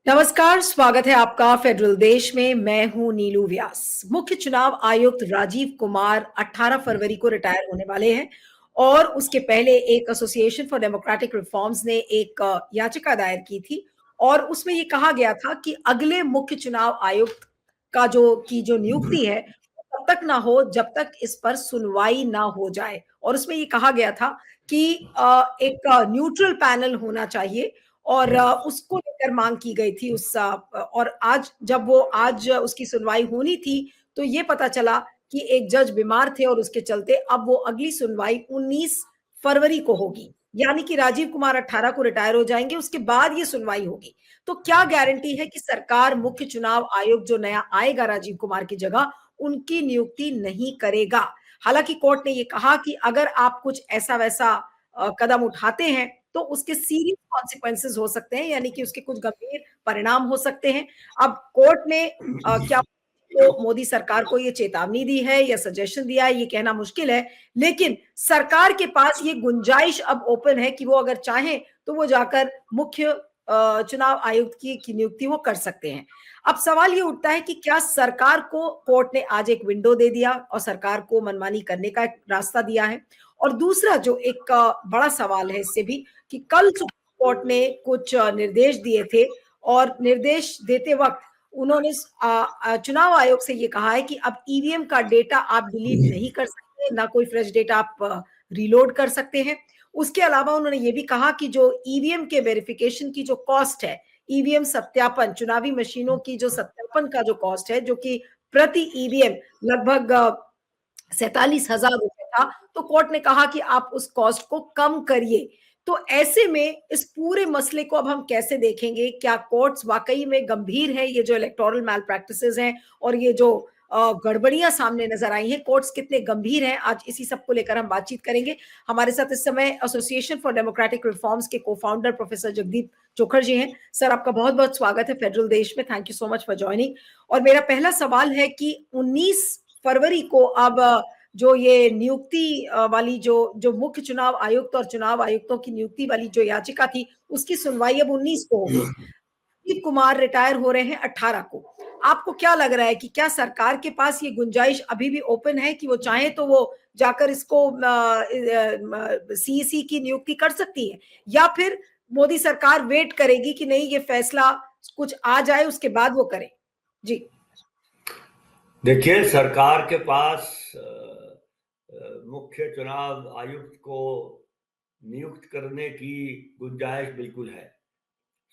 नमस्कार, स्वागत है आपका फेडरल देश में। मैं हूं नीलू व्यास। मुख्य चुनाव आयुक्त राजीव कुमार 18 फरवरी को रिटायर होने वाले हैं और उसके पहले एक एसोसिएशन फॉर डेमोक्रेटिक रिफॉर्म्स ने एक याचिका दायर की थी और उसमें ये कहा गया था कि अगले मुख्य चुनाव आयुक्त का जो नियुक्ति है तब तक ना हो जब तक इस पर सुनवाई ना हो जाए। और उसमें ये कहा गया था कि एक न्यूट्रल पैनल होना चाहिए और उसको लेकर मांग की गई थी और आज उसकी सुनवाई होनी थी तो ये पता चला कि एक जज बीमार थे और उसके चलते अब वो अगली सुनवाई 19 फरवरी को होगी। यानी कि राजीव कुमार 18 को रिटायर हो जाएंगे, उसके बाद ये सुनवाई होगी। तो क्या गारंटी है कि सरकार मुख्य चुनाव आयोग जो नया आएगा राजीव कुमार की जगह उनकी नियुक्ति नहीं करेगा? हालांकि कोर्ट ने ये कहा कि अगर आप कुछ ऐसा वैसा कदम उठाते हैं तो उसके सीरियस कॉन्सिक्वेंसेस हो सकते हैं, यानी कि उसके कुछ गंभीर परिणाम हो सकते हैं। अब कोर्ट ने क्या तो मोदी सरकार को ये चेतावनी दी है या सजेशन दिया है ये कहना मुश्किल है, लेकिन सरकार के पास ये गुंजाइश अब ओपन है कि वो अगर चाहें तो वो जाकर मुख्य चुनाव आयुक्त की नियुक्ति वो कर सकते हैं। अब सवाल ये उठता है कि क्या सरकार को कोर्ट ने आज एक विंडो दे दिया और सरकार को मनमानी करने का एक रास्ता दिया है? और दूसरा जो एक बड़ा सवाल है इससे भी कि कल सुप्रीम कोर्ट ने कुछ निर्देश दिए थे और निर्देश देते वक्त उन्होंने चुनाव आयोग से ये कहा है कि अब ईवीएम का डेटा आप डिलीट नहीं कर सकते, ना कोई फ्रेश डेटा आप रीलोड कर सकते हैं। उसके अलावा उन्होंने ये भी कहा कि जो ईवीएम के वेरिफिकेशन की जो कॉस्ट है, ईवीएम सत्यापन, चुनावी मशीनों की जो सत्यापन का जो कॉस्ट है, जो कि प्रति ईवीएम लगभग 47,000 रुपए था, तो कोर्ट ने कहा कि आप उस कॉस्ट को कम करिए। तो ऐसे में इस पूरे मसले को अब हम कैसे देखेंगे? क्या कोर्ट्स वाकई में गंभीर है? ये जो इलेक्टोरल मैल प्रैक्टिसेस हैं और ये जो गड़बड़ियां सामने नजर आई हैं, कोर्ट्स कितने गंभीर हैं, आज इसी सब को लेकर हम बातचीत करेंगे। हमारे साथ इस समय एसोसिएशन फॉर डेमोक्रेटिक रिफॉर्म्स के को फाउंडर प्रोफेसर जगदीप चोखर जी हैं। सर, आपका बहुत बहुत स्वागत है फेडरल देश में। Thank you so much for joining. और मेरा पहला सवाल है कि 19 फरवरी को अब जो ये नियुक्ति वाली जो मुख्य चुनाव आयुक्त और चुनाव आयुक्तों की नियुक्ति वाली जो याचिका थी उसकी सुनवाई अब 19 को होगी। राजीव कुमार रिटायर हो रहे हैं 18 को। आपको क्या लग रहा है कि क्या सरकार के पास ये गुंजाइश अभी भी ओपन है कि वो चाहे तो वो जाकर इसको सीईसी की नियुक्ति कर सकती है, या फिर मोदी सरकार वेट करेगी कि नहीं ये फैसला कुछ आ जाए उसके बाद वो करें? जी देखिए, सरकार के पास मुख्य चुनाव आयुक्त को नियुक्त करने की गुंजाइश बिल्कुल है।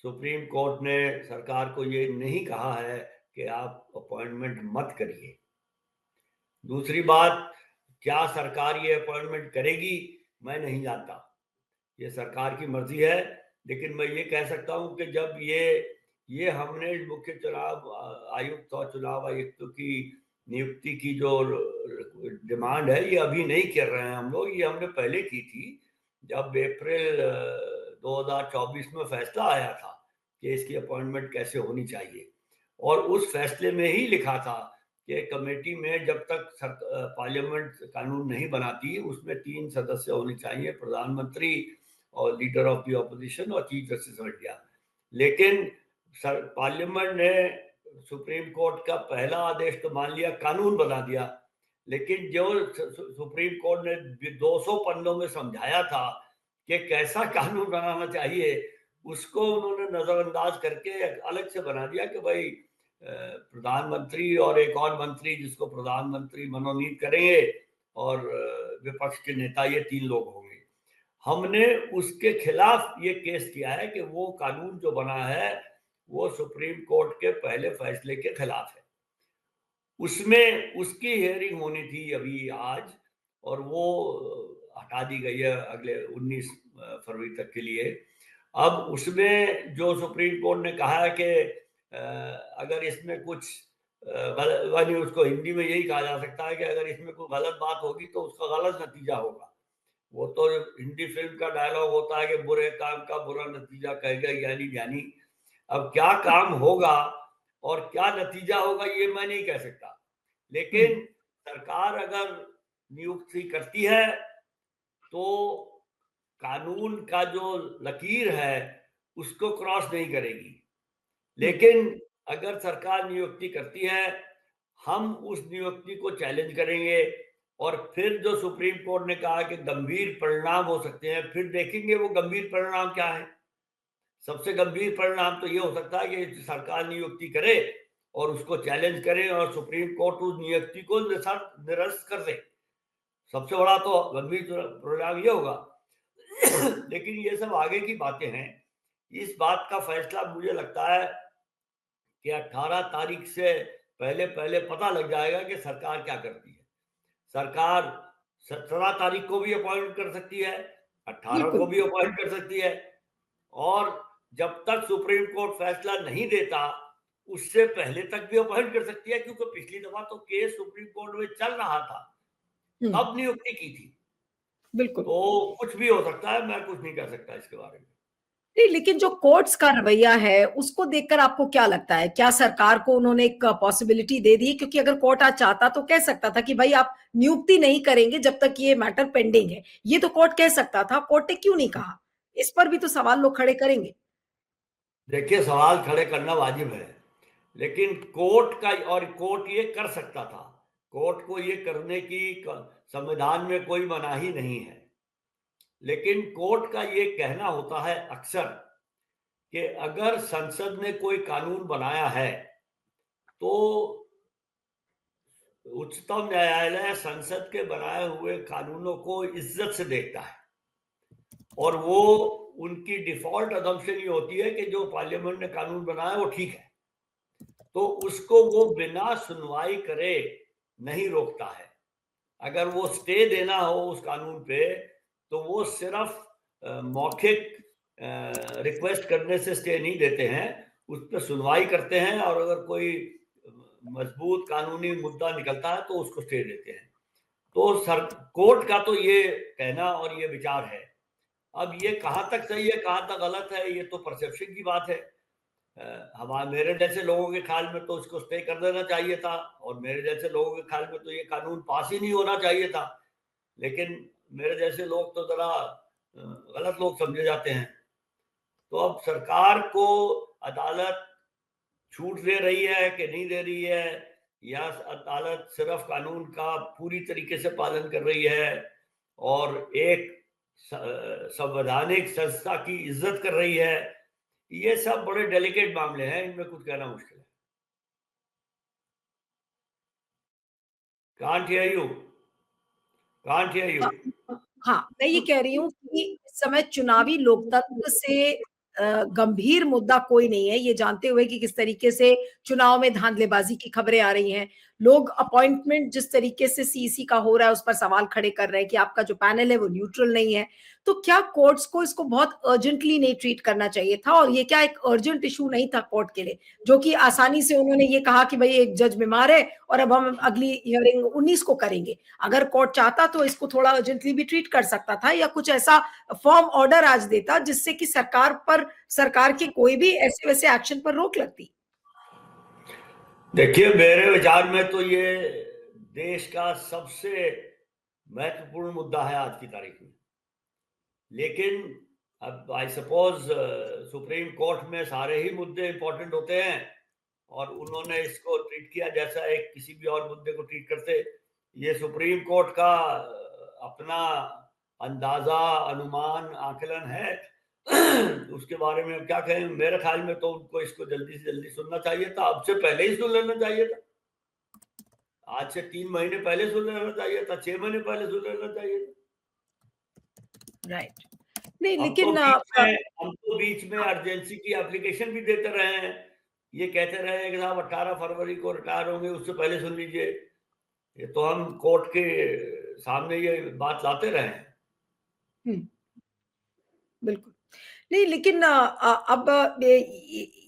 सुप्रीम कोर्ट ने सरकार को ये नहीं कहा है कि आप अपॉइंटमेंट मत करिए। दूसरी बात, क्या सरकार ये अपॉइंटमेंट करेगी मैं नहीं जानता, ये सरकार की मर्जी है। लेकिन मैं ये कह सकता हूं कि जब ये हमने मुख्य चुनाव आयुक्त और चुनाव आयुक्तों की नियुक्ति की जो डिमांड है, ये अभी नहीं कर रहे हैं हम लोग, ये हमने पहले की थी जब अप्रैल 2024 में फैसला आया था कि इसकी अपॉइंटमेंट कैसे होनी चाहिए। और उस फैसले में ही लिखा था कि कमेटी में जब तक पार्लियामेंट कानून नहीं बनाती उसमें 3 सदस्य होने चाहिए, प्रधानमंत्री और लीडर ऑफ द ऑपोजिशन और चीफ जस्टिस ऑफ इंडिया। लेकिन पार्लियामेंट ने सुप्रीम कोर्ट का पहला आदेश तो मान लिया, कानून बना दिया, लेकिन जो सुप्रीम कोर्ट ने 200 पन्नों में समझाया था कि कैसा कानून बनाना चाहिए, उसको उन्होंने नजरअंदाज करके अलग से बना दिया कि भाई प्रधानमंत्री और एक और मंत्री जिसको प्रधानमंत्री मनोनीत करेंगे और विपक्ष के नेता, ये 3 लोग होंगे। हमने उसके खिलाफ ये केस किया है कि वो कानून जो बना है वो सुप्रीम कोर्ट के पहले फैसले के खिलाफ है। उसमें उसकी हियरिंग होनी थी अभी आज, और वो हटा दी गई है अगले 19 फरवरी तक के लिए। अब उसमें जो सुप्रीम कोर्ट ने कहा है कि अगर इसमें कुछ यानी उसको हिंदी में यही कहा जा सकता है कि अगर इसमें कोई गलत बात होगी तो उसका गलत नतीजा होगा। वो तो हिंदी फिल्म का डायलॉग होता है कि बुरे काम का बुरा नतीजा कहेगा ज्ञानी ज्ञानी। अब क्या काम होगा और क्या नतीजा होगा ये मैं नहीं कह सकता, लेकिन सरकार अगर नियुक्ति करती है तो कानून का जो लकीर है उसको क्रॉस नहीं करेगी। लेकिन अगर सरकार नियुक्ति करती है, हम उस नियुक्ति को चैलेंज करेंगे और फिर जो सुप्रीम कोर्ट ने कहा कि गंभीर परिणाम हो सकते हैं, फिर देखेंगे वो गंभीर परिणाम क्या है। सबसे गंभीर परिणाम तो ये हो सकता है कि सरकार नियुक्ति करे और उसको चैलेंज करे और सुप्रीम कोर्ट उस नियुक्ति को निरस्त कर दे। सबसे बड़ा तो गंभीर परिणाम ये होगा। लेकिन ये सब आगे की बातें हैं। इस बात का फैसला मुझे लगता है कि 18 तारीख से पहले पहले पता लग जाएगा कि सरकार क्या करती है। सरकार 17 तारीख को भी अपॉइंट कर सकती है, 18 को बिल्कुल। भी अपॉइंट कर सकती है, और जब तक सुप्रीम कोर्ट फैसला नहीं देता उससे पहले तक भी अपॉइंट कर सकती है, क्योंकि पिछली दफा तो केस सुप्रीम कोर्ट में चल रहा था, तब नियुक्ति की थी। बिल्कुल। तो कुछ भी हो सकता है, मैं कुछ नहीं कह सकता इसके बारे में। नहीं, लेकिन जो कोर्ट्स का रवैया है उसको देखकर आपको क्या लगता है? क्या सरकार को उन्होंने एक पॉसिबिलिटी दे दी? क्योंकि अगर कोर्ट आज चाहता तो कह सकता था कि भाई आप नियुक्ति नहीं करेंगे जब तक ये मैटर पेंडिंग है। ये तो कोर्ट कह सकता था, कोर्ट ने क्यों नहीं कहा? इस पर भी तो सवाल लोग खड़े करेंगे। देखिए, सवाल खड़े करना वाजिब है, लेकिन कोर्ट ये कर सकता था। कोर्ट को ये करने की संविधान में कोई मनाही नहीं है, लेकिन कोर्ट का ये कहना होता है अक्सर कि अगर संसद ने कोई कानून बनाया है तो उच्चतम न्यायालय संसद के बनाए हुए कानूनों को इज्जत से देखता है, और वो उनकी डिफॉल्ट अजम्पशन ये होती है कि जो पार्लियामेंट ने कानून बनाया वो ठीक है, तो उसको वो बिना सुनवाई करे नहीं रोकता है। अगर वो स्टे देना हो उस कानून पे तो वो सिर्फ मौखिक रिक्वेस्ट करने से स्टे नहीं देते हैं, उस पर सुनवाई करते हैं, और अगर कोई मजबूत कानूनी मुद्दा निकलता है तो उसको स्टे देते हैं। तो कोर्ट का तो ये कहना और ये विचार है। अब ये कहाँ तक सही है कहाँ तक गलत है, ये तो परसेप्शन की बात है। हमारे मेरे जैसे लोगों के ख्याल में तो इसको स्टे कर देना चाहिए था, और मेरे जैसे लोगों के ख्याल में तो ये कानून पास ही नहीं होना चाहिए था। लेकिन मेरे जैसे लोग तो जरा गलत लोग समझे जाते हैं। तो अब सरकार को अदालत छूट दे रही है कि नहीं दे रही है, या अदालत सिर्फ कानून का पूरी तरीके से पालन कर रही है और एक संवैधानिक संस्था की इज्जत कर रही है, ये सब बड़े डेलिकेट मामले हैं, इनमें कुछ कहना मुश्किल है। Can't hear you. Can't hear you. हाँ, मैं ये कह रही हूँ कि इस समय चुनावी लोकतंत्र से गंभीर मुद्दा कोई नहीं है, ये जानते हुए कि किस तरीके से चुनाव में धांधलेबाजी की खबरें आ रही हैं। लोग अपॉइंटमेंट जिस तरीके से सीईसी का हो रहा है उस पर सवाल खड़े कर रहे हैं कि आपका जो पैनल है वो न्यूट्रल नहीं है। तो क्या कोर्ट्स को इसको बहुत अर्जेंटली नहीं ट्रीट करना चाहिए था? और ये क्या एक अर्जेंट इशू नहीं था कोर्ट के लिए, जो कि आसानी से उन्होंने ये कहा कि भाई एक जज बीमार है और अब हम अगली हियरिंग 19 को करेंगे। अगर कोर्ट चाहता तो इसको थोड़ा अर्जेंटली भी ट्रीट कर सकता था, या कुछ ऐसा फॉर्म ऑर्डर आज देता जिससे कि सरकार के कोई भी ऐसे वैसे एक्शन पर रोक लगती। देखिए, मेरे विचार में तो ये देश का सबसे महत्वपूर्ण मुद्दा है आज की तारीख में। लेकिन अब आई सपोज सुप्रीम कोर्ट में सारे ही मुद्दे इंपॉर्टेंट होते हैं, और उन्होंने इसको ट्रीट किया जैसा एक किसी भी और मुद्दे को ट्रीट करते। ये सुप्रीम कोर्ट का अपना अंदाजा, अनुमान, आकलन है। उसके बारे में क्या कहें। मेरे ख्याल में तो उनको इसको जल्दी से जल्दी सुनना चाहिए था, अब से पहले ही सुन लेना चाहिए था। आज से 3 महीने पहले सुन लेना चाहिए था, 6 महीने पहले सुन लेना चाहिए था। राइट। नहीं, हम लेकिन तो बीच में अर्जेंसी की एप्लीकेशन भी देते रहे हैं। ये कहते रहे हैं कि साहब 18 फरवरी को रिटायर होंगे, उससे पहले सुन लीजिए। ये तो हम कोर्ट के सामने ये बात लाते रहे हैं। बिल्कुल। नहीं, लेकिन अब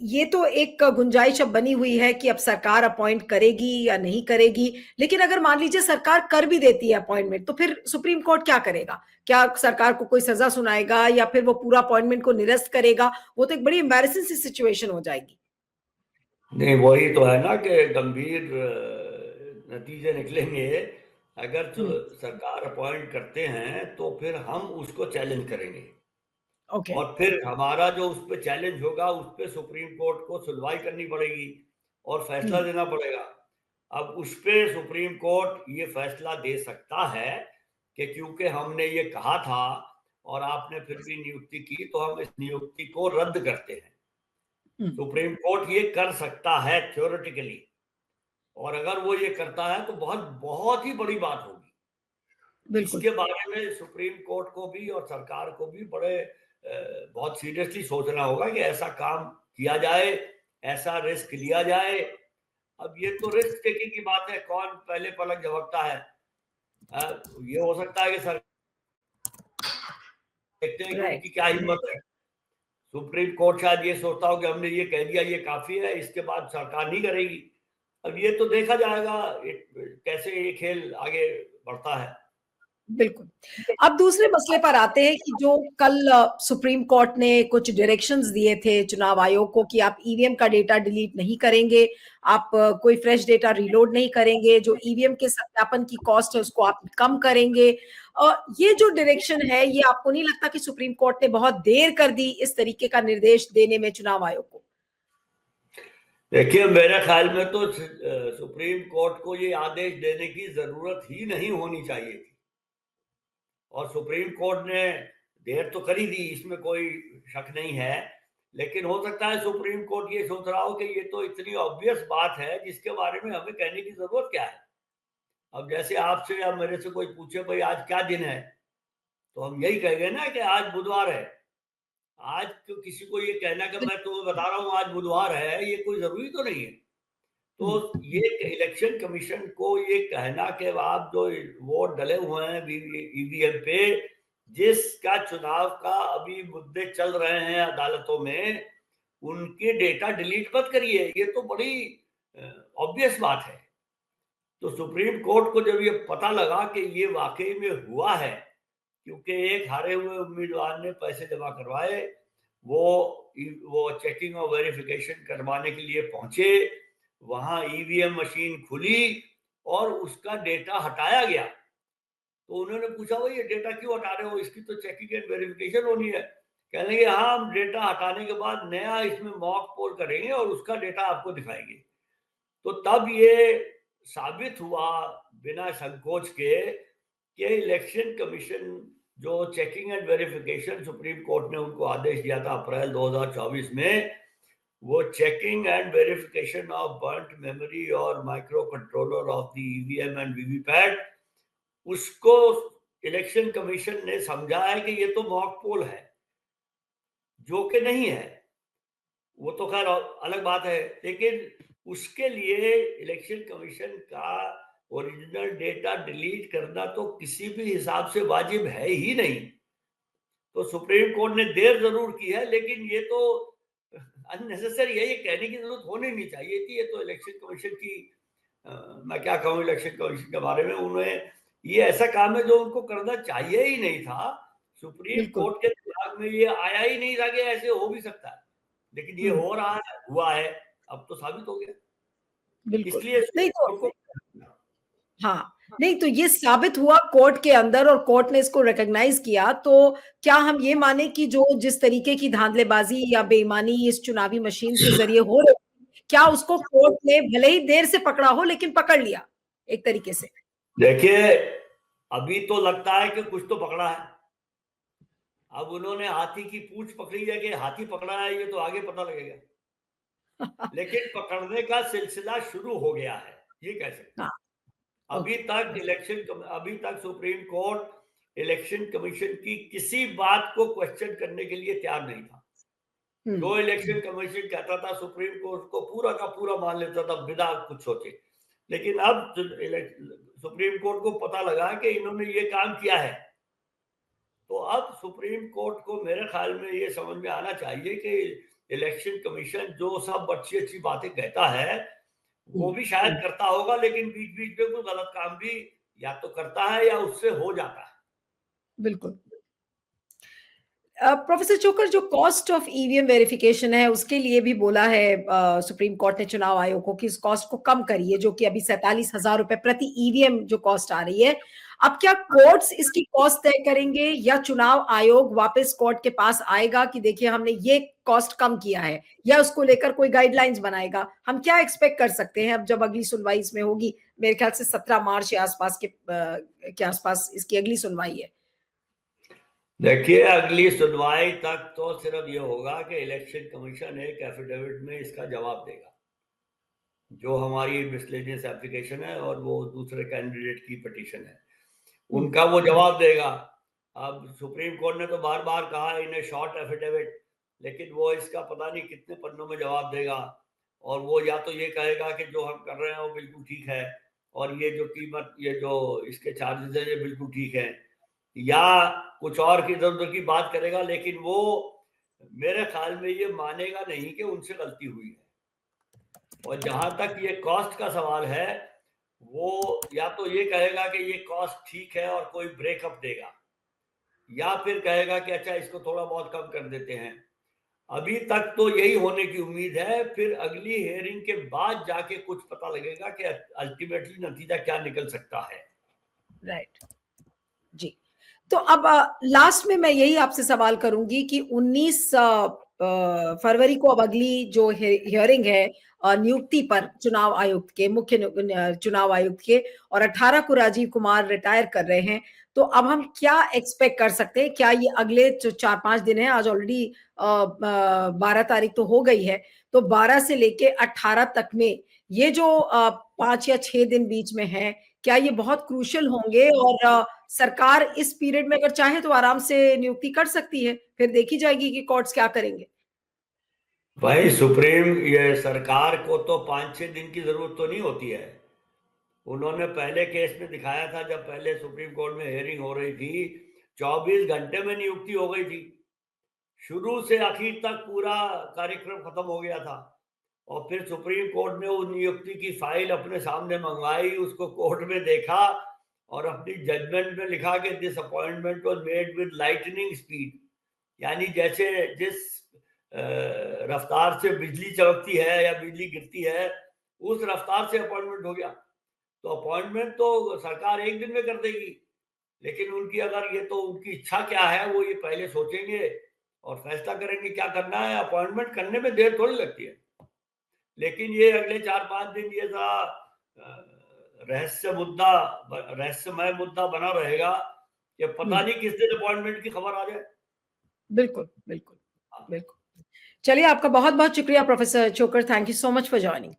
ये तो एक गुंजाइश अब बनी हुई है कि अब सरकार अपॉइंट करेगी या नहीं करेगी। लेकिन अगर मान लीजिए सरकार कर भी देती है अपॉइंटमेंट, तो फिर सुप्रीम कोर्ट क्या करेगा? क्या सरकार को कोई सजा सुनाएगा या फिर वो पूरा अपॉइंटमेंट को निरस्त करेगा? वो तो एक बड़ी एम्बैरेसिंग सी सिचुएशन हो जाएगी। नहीं, वही तो है ना कि गंभीर नतीजे निकलेंगे। अगर जो सरकार अपॉइंट करते हैं तो फिर हम उसको चैलेंज करेंगे, ओके। और फिर हमारा जो उस पे चैलेंज होगा, उस पे सुप्रीम कोर्ट को सुनवाई करनी पड़ेगी और फैसला देना पड़ेगा। अब उस पे सुप्रीम कोर्ट ये फैसला दे सकता है कि क्योंकि हमने ये कहा था और आपने फिर भी नियुक्ति की, तो हम इस नियुक्ति को रद्द करते हैं। सुप्रीम कोर्ट ये कर सकता है थ्योरेटिकली, और अगर वो ये करता है तो बहुत बहुत ही बड़ी बात होगी। बिल्कुल। इसके बारे में सुप्रीम कोर्ट को भी और सरकार को भी बहुत सीरियसली सोचना होगा कि ऐसा काम किया जाए, ऐसा रिस्क लिया जाए। अब ये तो रिस्क टेकिंग की बात है, कौन पहले पलक झपकता है। ये हो सकता है कि सर देखते हैं कि राइट। उनकी क्या हिम्मत है। सुप्रीम कोर्ट शायद ये सोचता हो कि हमने ये कह दिया, ये काफी है, इसके बाद सरकार नहीं करेगी। अब ये तो देखा जाएगा कैसे ये खेल आगे बढ़ता है। बिल्कुल। अब दूसरे मसले पर आते हैं कि जो कल सुप्रीम कोर्ट ने कुछ डायरेक्शंस दिए थे चुनाव आयोग को कि आप ईवीएम का डेटा डिलीट नहीं करेंगे, आप कोई फ्रेश डेटा रीलोड नहीं करेंगे, जो ईवीएम के सत्यापन की कॉस्ट है उसको आप कम करेंगे। ये जो डायरेक्शन है, ये आपको नहीं लगता कि सुप्रीम कोर्ट ने बहुत देर कर दी इस तरीके का निर्देश देने में चुनाव आयोग को? देखिए, मेरे ख्याल में तो सुप्रीम कोर्ट को ये आदेश देने की जरूरत ही नहीं होनी चाहिए थी, और सुप्रीम कोर्ट ने देर तो करी दी, इसमें कोई शक नहीं है। लेकिन हो सकता है सुप्रीम कोर्ट ये सोच रहा हो कि ये तो इतनी ऑब्वियस बात है जिसके बारे में हमें कहने की जरूरत क्या है। अब जैसे आपसे या मेरे से कोई पूछे भाई आज क्या दिन है, तो हम यही कहेंगे ना कि आज बुधवार है। आज तो किसी को ये कहना कि मैं तुम्हें बता रहा हूँ आज बुधवार है, ये कोई जरूरी तो नहीं है। तो ये इलेक्शन कमीशन को ये कहना कि आप जो वोट डले हुए हैं ईवीएम पे, जिसका चुनाव का अभी मुद्दे चल रहे हैं अदालतों में, उनके डेटा डिलीट मत करिए, ये तो बड़ी ऑब्वियस बात है। तो सुप्रीम कोर्ट को जब ये पता लगा कि ये वाकई में हुआ है, क्योंकि एक हारे हुए उम्मीदवार ने पैसे जमा करवाए, वो चेकिंग और वेरिफिकेशन करवाने के लिए पहुंचे, वहां ईवीएम मशीन खुली और उसका डेटा हटाया गया। तो उन्होंने पूछा भाई ये डेटा क्यों हटा रहे हो, इसकी तो चेकिंग एंड वेरिफिकेशन होनी है। कह लेंगे हाँ, हम डेटा हटाने के बाद नया इसमें मॉक पोल करेंगे और उसका डेटा आपको दिखाएंगे। तो तब ये साबित हुआ बिना संकोच के कि इलेक्शन कमीशन जो checking and verification supreme court ने उनको आदेश दिया था अप्रैल 2024 में, वो checking and verification of burnt memory और micro controller of the EVM and VVPAT, उसको इलेक्शन कमीशन ने समझा है कि ये तो मॉक पोल है, जो कि नहीं है। वो तो खैर अलग बात है, लेकिन उसके लिए इलेक्शन कमीशन का ओरिजिनल डेटा डिलीट करना तो किसी भी हिसाब से वाजिब है ही नहीं। तो सुप्रीम कोर्ट ने देर जरूर की है, लेकिन ये तो अननेसेसरी है, ये कहने की जरूरत होनी नहीं चाहिए थी। ये तो इलेक्शन कमीशन की मैं क्या कहूँ इलेक्शन कमीशन के बारे में, उन्हें ये ऐसा काम है जो उनको करना चाहिए ही नहीं था। सुप्रीम बिल्कुल। कोर्ट के दिमाग में ये आया ही नहीं था कि ऐसे हो भी सकता है, लेकिन ये हो रहा है, हुआ है, अब तो साबित हो गया। बिल्कुल। इसलिए नहीं तो कोर्ट को हाँ, नहीं तो ये साबित हुआ कोर्ट के अंदर और कोर्ट ने इसको रिकॉग्नाइज किया, तो क्या हम ये माने कि जो जिस तरीके की धांधलेबाजी या बेईमानी इस चुनावी मशीन के जरिए हो रही, क्या उसको कोर्ट ने भले ही देर से पकड़ा हो लेकिन पकड़ लिया एक तरीके से? देखिए, अभी तो लगता है कि कुछ तो पकड़ा है। अब उन्होंने हाथी की पूंछ पकड़ी है कि हाथी पकड़ा है, ये तो आगे पता लगेगा। लेकिन पकड़ने का सिलसिला शुरू हो गया है, ये कह सकते हैं। हाँ। अभी ओके। तक अभी तक सुप्रीम कोर्ट इलेक्शन कमीशन की किसी बात को क्वेश्चन करने के लिए तैयार नहीं था। जो इलेक्शन कमीशन कहता था सुप्रीम कोर्ट को पूरा का पूरा मान लेता था बिना कुछ सोचे। लेकिन अब सुप्रीम कोर्ट को पता लगा कि इन्होंने ये काम किया है, तो अब सुप्रीम कोर्ट को मेरे ख्याल में ये समझ में आना चाहिए कि इलेक्शन कमीशन जो सब अच्छी अच्छी बातें कहता है वो भी शायद करता होगा, लेकिन बीच बीच में कोई गलत काम भी या तो करता है या उससे हो जाता है। बिल्कुल। प्रोफेसर चोकर, जो कॉस्ट ऑफ ईवीएम वेरिफिकेशन है उसके लिए भी बोला है सुप्रीम कोर्ट ने चुनाव आयोग को कि इस कॉस्ट को कम करिए, जो कि अभी 47,000 रुपए प्रति ईवीएम जो कॉस्ट आ रही है। अब क्या कोर्ट्स इसकी कॉस्ट तय करेंगे या चुनाव आयोग वापस कोर्ट के पास आएगा कि देखिए हमने ये कॉस्ट कम किया है, या उसको लेकर कोई गाइडलाइंस बनाएगा? हम क्या एक्सपेक्ट कर सकते हैं अब जब अगली सुनवाई इसमें होगी? मेरे ख्याल से 17 मार्च के आसपास के आसपास इसकी अगली सुनवाई है। देखिए, अगली सुनवाई तक तो सिर्फ ये होगा कि इलेक्शन कमीशन एक एफिडेविट में इसका जवाब देगा, जो हमारी मिसलेनियस एप्लीकेशन है और वो दूसरे कैंडिडेट की पिटीशन है, उनका वो जवाब देगा। अब सुप्रीम कोर्ट ने तो बार बार कहा इन्हें शॉर्ट एफिडेविट, लेकिन वो इसका पता नहीं कितने पन्नों में जवाब देगा। और वो या तो ये कहेगा कि जो हम कर रहे हैं वो बिल्कुल ठीक है और ये जो कीमत, ये जो इसके चार्जेस है ये बिल्कुल ठीक है, या कुछ और की इधर उधर की बात करेगा, लेकिन वो मेरे ख्याल में ये मानेगा नहीं कि उनसे गलती हुई है। और जहां तक ये कॉस्ट का सवाल है, वो या तो ये कहेगा कि ये कॉस्ट ठीक है और कोई ब्रेकअप देगा, या फिर कहेगा कि अच्छा इसको थोड़ा बहुत कम कर देते हैं। अभी तक तो यही होने की उम्मीद है, फिर अगली हियरिंग के बाद जाके कुछ पता लगेगा कि अल्टीमेटली नतीजा क्या निकल सकता है। राइट जी। तो अब लास्ट में मैं यही आपसे सवाल करूंगी कि 19 फरवरी को अब अगली जो हियरिंग है नियुक्ति पर चुनाव आयुक्त के, मुख्य चुनाव आयुक्त के, और 18 को राजीव कुमार रिटायर कर रहे हैं। तो अब हम क्या एक्सपेक्ट कर सकते हैं? क्या ये अगले जो 4-5 दिन है, आज ऑलरेडी 12 तारीख तो हो गई है, तो 12 से लेके 18 तक में ये जो 5 या 6 दिन बीच में है, क्या ये बहुत क्रूशियल होंगे? और सरकार इस पीरियड में अगर चाहे तो आराम से नियुक्ति कर सकती है, फिर देखी जाएगी कि कोर्ट्स क्या करेंगे। भाई, ये सरकार को तो 5-6 दिन की जरूरत तो नहीं होती है। उन्होंने पहले केस में दिखाया था, जब पहले सुप्रीम कोर्ट में हियरिंग हो रही थी, 24 घंटे में नियुक्ति हो गई थी। शुरू से आखिर तक पूरा कार्यक्रम खत्म हो गया था। और फिर सुप्रीम कोर्ट ने उस नियुक्ति की फाइल अपने सामने मंगवाई, उसको कोर्ट में देखा और अपनी जजमेंट में लिखा कि this appointment was made with lightning speed, यानी जैसे जिस रफ्तार से बिजली चमकती है या बिजली गिरती है, उस रफ्तार से अपॉइंटमेंट हो गया। तो अपॉइंटमेंट तो सरकार एक दिन में कर देगी, लेकिन उनकी अगर ये तो उनकी इच्छा क्या है वो ये पहले सोचेंगे और फैसला करेंगे क्या करना है। अपॉइंटमेंट करने में देर थोड़ी लगती है, लेकिन ये अगले 4-5 दिन ये रहस्यमय मुद्दा बना रहेगा कि पता नहीं किस दिन अपॉइंटमेंट की खबर आ जाए। बिल्कुल बिल्कुल बिल्कुल। चलिए, आपका बहुत बहुत शुक्रिया प्रोफेसर चोकर। Thank you so much for joining.